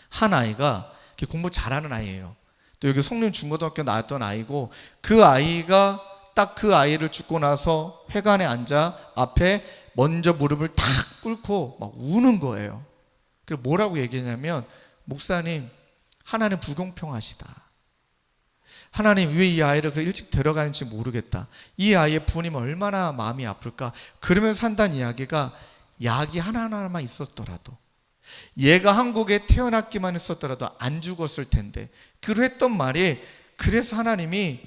한 아이가 공부 잘하는 아이예요. 또 여기 송림 중고등학교 나왔던 아이고, 그 아이가 딱 그 아이를 죽고 나서 회관에 앉아 앞에 먼저 무릎을 탁 꿇고 막 우는 거예요. 그리고 뭐라고 얘기했냐면, 목사님, 하나님 불공평하시다. 하나님, 왜 이 아이를 일찍 데려가는지 모르겠다. 이 아이의 부모님은 얼마나 마음이 아플까. 그러면서 한다는 이야기가, 약이 하나하나만 있었더라도, 얘가 한국에 태어났기만 했었더라도 안 죽었을 텐데. 그랬던 말이, 그래서 하나님이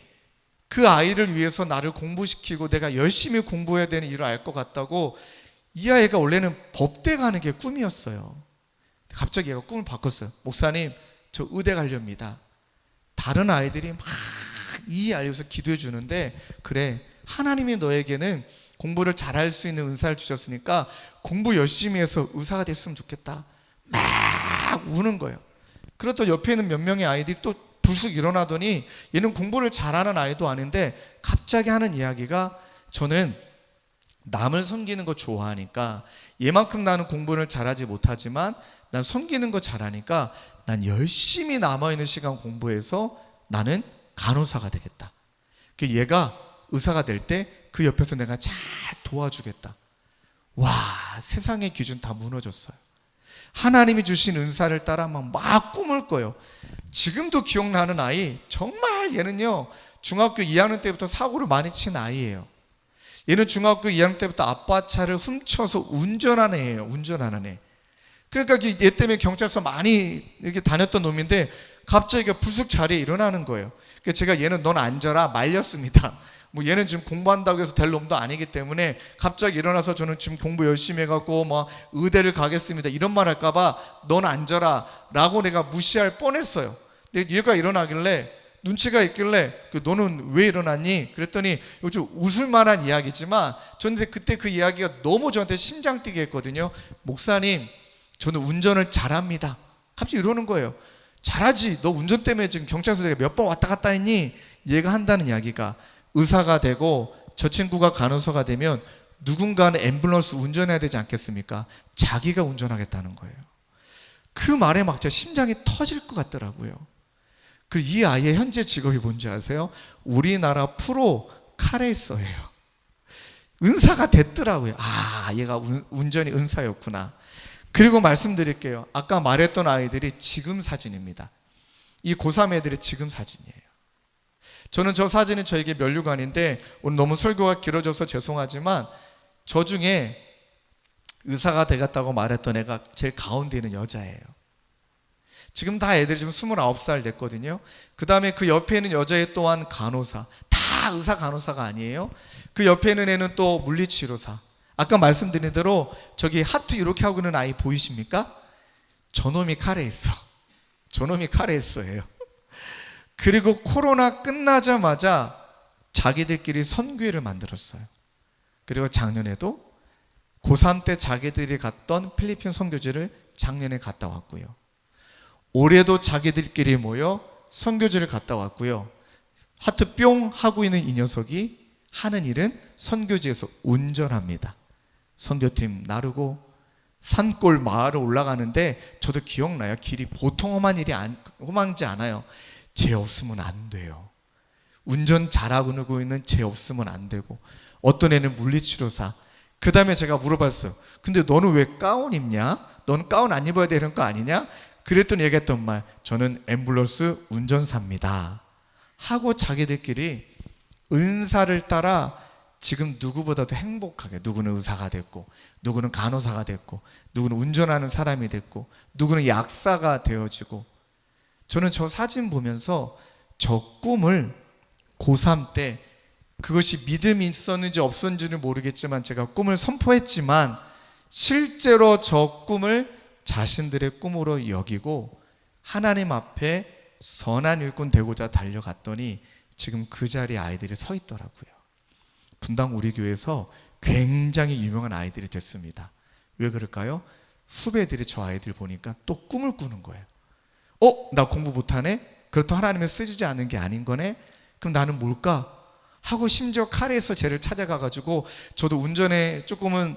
그 아이를 위해서 나를 공부시키고 내가 열심히 공부해야 되는 일을 알 것 같다고. 이 아이가 원래는 법대 가는 게 꿈이었어요. 갑자기 얘가 꿈을 바꿨어요. 목사님, 저 의대 가렵니다. 다른 아이들이 막 이 아이에서 기도해 주는데, 그래, 하나님이 너에게는 공부를 잘할 수 있는 은사를 주셨으니까 공부 열심히 해서 의사가 됐으면 좋겠다. 막 우는 거예요. 그렇다 옆에 있는 몇 명의 아이들이 또 불쑥 일어나더니, 얘는 공부를 잘하는 아이도 아닌데 갑자기 하는 이야기가, 저는 남을 섬기는 거 좋아하니까, 얘만큼 나는 공부를 잘하지 못하지만 난 섬기는 거 잘하니까 난 열심히 남아있는 시간 공부해서 나는 간호사가 되겠다. 얘가 의사가 될 때 그 옆에서 내가 잘 도와주겠다. 와, 세상의 기준 다 무너졌어요. 하나님이 주신 은사를 따라 막 꿈을 꿔요. 지금도 기억나는 아이, 정말 얘는요, 중학교 2학년 때부터 사고를 많이 친 아이예요. 얘는 중학교 2학년 때부터 아빠 차를 훔쳐서 운전하는 애예요. 운전하는 애. 그러니까 얘 때문에 경찰서 많이 이렇게 다녔던 놈인데 갑자기 불쑥 자리에 일어나는 거예요. 그래서 제가 얘는 넌 앉아라 말렸습니다. 뭐 얘는 지금 공부한다고 해서 될 놈도 아니기 때문에 갑자기 일어나서 저는 지금 공부 열심히 해갖고 뭐 의대를 가겠습니다 이런 말 할까봐 넌 앉아라 라고 내가 무시할 뻔했어요. 근데 얘가 일어나길래, 눈치가 있길래, 너는 왜 일어났니? 그랬더니 요즘 웃을 만한 이야기지만 저는 그때 그 이야기가 너무 저한테 심장 뛰게 했거든요. 목사님, 저는 운전을 잘합니다. 갑자기 이러는 거예요. 잘하지. 너 운전 때문에 지금 경찰서 내가 몇 번 왔다 갔다 했니? 얘가 한다는 이야기가, 의사가 되고 저 친구가 간호사가 되면 누군가는 앰뷸런스 운전해야 되지 않겠습니까? 자기가 운전하겠다는 거예요. 그 말에 막 제 심장이 터질 것 같더라고요. 그리고 이 아이의 현재 직업이 뭔지 아세요? 우리나라 프로 카레이서예요. 은사가 됐더라고요. 아, 얘가 운전이 은사였구나. 그리고 말씀드릴게요. 아까 말했던 아이들이 지금 사진입니다. 이 고3 애들의 지금 사진이에요. 저는 저 사진이 저에게 면류관인데, 오늘 너무 설교가 길어져서 죄송하지만 저 중에 의사가 되겠다고 말했던 애가 제일 가운데 있는 여자예요. 지금 다 애들이 지금 29살 됐거든요. 그 다음에 그 옆에 있는 여자애 또한 간호사. 다 의사 간호사가 아니에요. 그 옆에 있는 애는 또 물리치료사. 아까 말씀드린 대로 저기 하트 이렇게 하고 있는 아이 보이십니까? 저놈이 카레이서. 저놈이 카레이서예요. 그리고 코로나 끝나자마자 자기들끼리 선교회를 만들었어요. 그리고 작년에도 고3 때 자기들이 갔던 필리핀 선교지를 작년에 갔다 왔고요. 올해도 자기들끼리 모여 선교지를 갔다 왔고요. 하트 뿅 하고 있는 이 녀석이 하는 일은 선교지에서 운전합니다. 선교팀 나르고 산골 마을을 올라가는데, 저도 기억나요. 길이 보통 험한지 않아요. 쟤 없으면 안 돼요. 운전 잘하고 있는 쟤 없으면 안 되고, 어떤 애는 물리치료사. 그 다음에 제가 물어봤어요. 근데 너는 왜 가운 입냐? 너는 가운 안 입어야 되는 거 아니냐? 그랬더니 얘기했던 말, 저는 앰뷸런스 운전사입니다 하고 자기들끼리 은사를 따라 지금 누구보다도 행복하게, 누구는 의사가 됐고, 누구는 간호사가 됐고, 누구는 운전하는 사람이 됐고, 누구는 약사가 되어지고. 저는 저 사진 보면서 저 꿈을 고3 때, 그것이 믿음이 있었는지 없었는지는 모르겠지만 제가 꿈을 선포했지만 실제로 저 꿈을 자신들의 꿈으로 여기고 하나님 앞에 선한 일꾼 되고자 달려갔더니 지금 그 자리에 아이들이 서 있더라고요. 분당 우리 교회에서 굉장히 유명한 아이들이 됐습니다. 왜 그럴까요? 후배들이 저 아이들 보니까 또 꿈을 꾸는 거예요. 나 공부 못하네? 그렇다고 하나님은 쓰지 않는 게 아닌 거네? 그럼 나는 뭘까? 하고 심지어 카레에서 쟤를 찾아가가지고 저도 운전에 조금은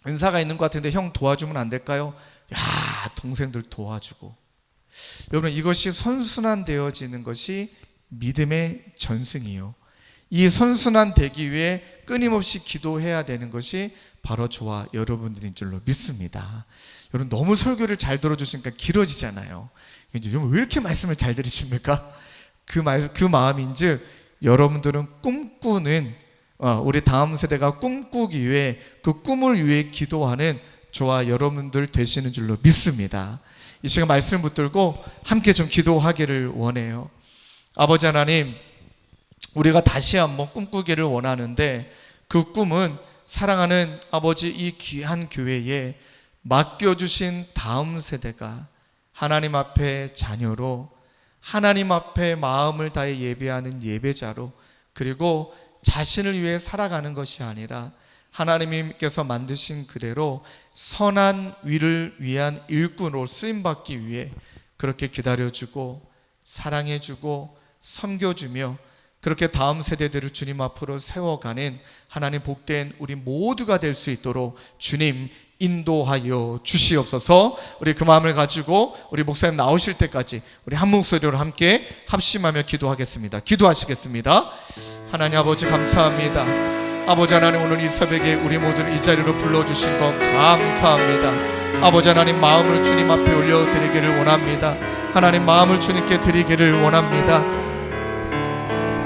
은사가 있는 것 같은데 형 도와주면 안 될까요? 야, 동생들 도와주고. 여러분, 이것이 선순환 되어지는 것이 믿음의 전승이요. 이 선순환 되기 위해 끊임없이 기도해야 되는 것이 바로 저와 여러분들인 줄로 믿습니다. 여러분, 너무 설교를 잘 들어주시니까 길어지잖아요. 여러분, 왜 이렇게 말씀을 잘 들으십니까? 그 마음인즉 여러분들은 꿈꾸는, 우리 다음 세대가 꿈꾸기 위해 그 꿈을 위해 기도하는 저와 여러분들 되시는 줄로 믿습니다. 이 시간 말씀을 붙들고 함께 좀 기도하기를 원해요. 아버지 하나님, 우리가 다시 한번 꿈꾸기를 원하는데 그 꿈은 사랑하는 아버지 이 귀한 교회에 맡겨주신 다음 세대가 하나님 앞에 자녀로, 하나님 앞에 마음을 다해 예배하는 예배자로, 그리고 자신을 위해 살아가는 것이 아니라 하나님께서 만드신 그대로 선한 위를 위한 일꾼으로 쓰임받기 위해 그렇게 기다려주고 사랑해주고 섬겨주며 그렇게 다음 세대들을 주님 앞으로 세워가는 하나님 복된 우리 모두가 될 수 있도록 주님 인도하여 주시옵소서. 우리 그 마음을 가지고 우리 목사님 나오실 때까지 우리 한 목소리로 함께 합심하며 기도하겠습니다. 기도하시겠습니다. 하나님 아버지 감사합니다. 아버지 하나님, 오늘 이 새벽에 우리 모두를 이 자리로 불러주신 것 감사합니다. 아버지 하나님, 마음을 주님 앞에 올려드리기를 원합니다. 하나님, 마음을 주님께 드리기를 원합니다.